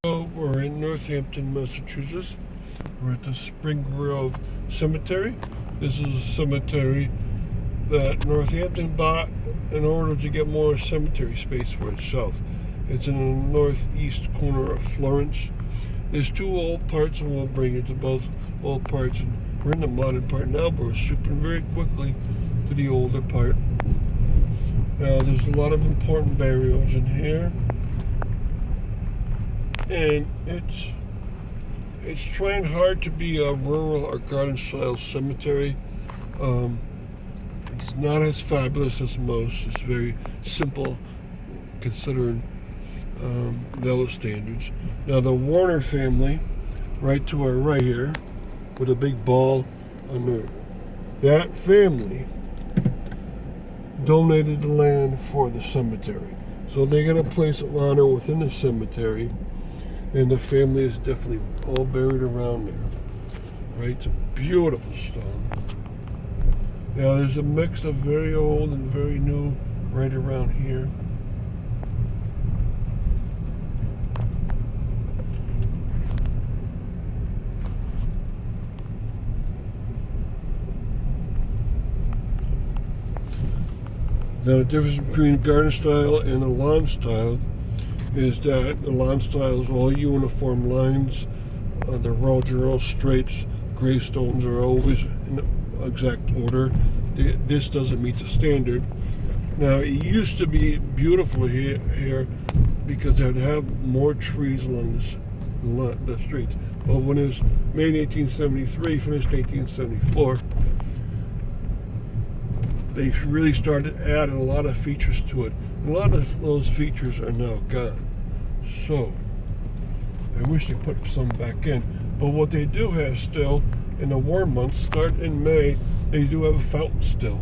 So we're in Northampton, Massachusetts. We're at the Spring Grove Cemetery. This is a cemetery that Northampton bought in order to get more cemetery space for itself. It's in the northeast corner of Florence. There's two old parts, and we'll bring you to both old parts. And we're in the modern part now, but we're swooping very quickly to the older part. Now, there's a lot of important burials in here. And it's trying hard to be a rural or garden style cemetery. It's not as fabulous as most. It's very simple considering those standards. Now the Warner family, right to our right here, with a big ball on there, that family donated the land for the cemetery. So they got a place of honor within the cemetery. And the family is definitely all buried around there. Right? It's a beautiful stone. Now there's a mix of very old and very new right around here. Now the difference between garden style and a lawn style is that the lawn style is all uniform lines. The roads are all straights. Gravestones are always in the exact order. This doesn't meet the standard. Now, it used to be beautiful here because they'd have more trees along the streets. But when it was made in 1873, finished in 1874, they really started adding a lot of features to it. A lot of those features are now gone. So, I wish they put some back in. But what they do have still, in the warm months, starting in May, they do have a fountain still.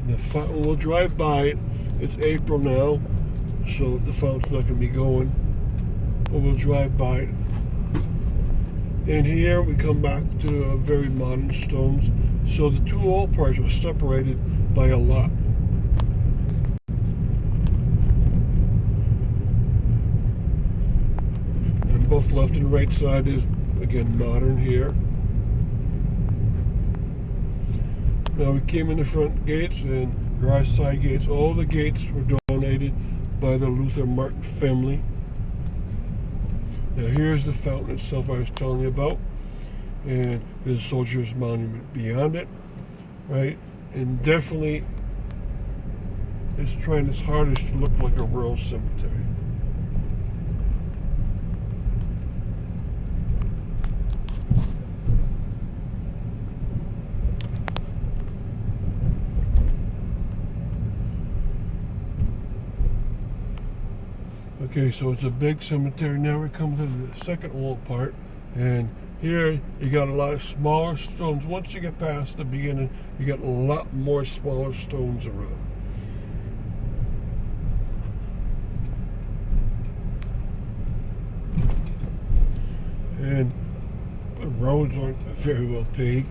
And the fountain will drive by it. It's April now, so the fountain's not going to be going. But we'll drive by it. And here we come back to very modern stones. So the two old parts were separated by a lot. And both left and right side is, again, modern here. Now we came in the front gates and garage side gates. All the gates were donated by the Luther Martin family. Now here's the fountain itself I was telling you about. And there's a soldier's monument beyond it, right? And definitely it's trying its hardest to look like a rural cemetery. Okay, so it's a big cemetery. Now we come to the second old part, and here you got a lot of smaller stones. Once you get past the beginning, you got a lot more smaller stones around. And the roads aren't very well paved.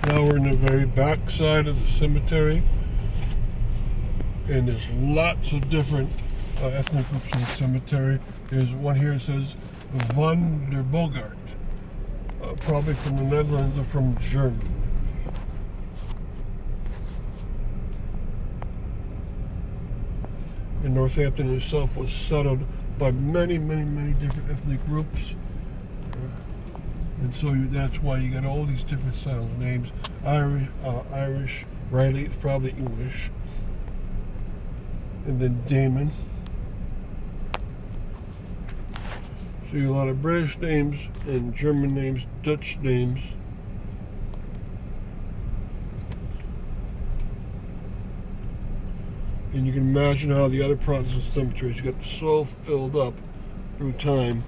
Now we're in the very back side of the cemetery, and there's lots of different ethnic groups in the cemetery. There's one here that says Van der Bogart, probably from the Netherlands or from Germany. And Northampton itself was settled by many different ethnic groups. And so that's why you got all these different style of names. Irish, Riley, it's probably English. And then Damon. So you got a lot of British names and German names, Dutch names. And you can imagine how the other Protestant cemeteries got so filled up through time.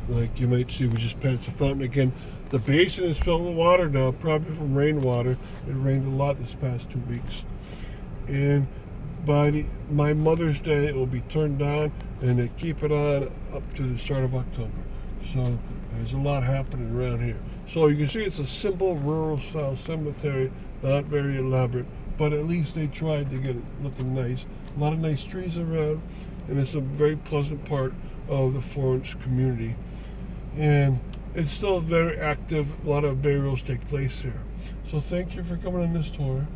Like you might see, we just passed the fountain again. The basin is filled with water now, probably from rainwater. It rained a lot this past 2 weeks. And by my Mother's Day, it will be turned on, and they keep it on up to the start of October. So there's a lot happening around here. So you can see it's a simple rural style cemetery, not very elaborate, but at least they tried to get it looking nice. A lot of nice trees around, and it's a very pleasant part of the Florence community. And it's still very active. A lot of burials take place here. So thank you for coming on this tour.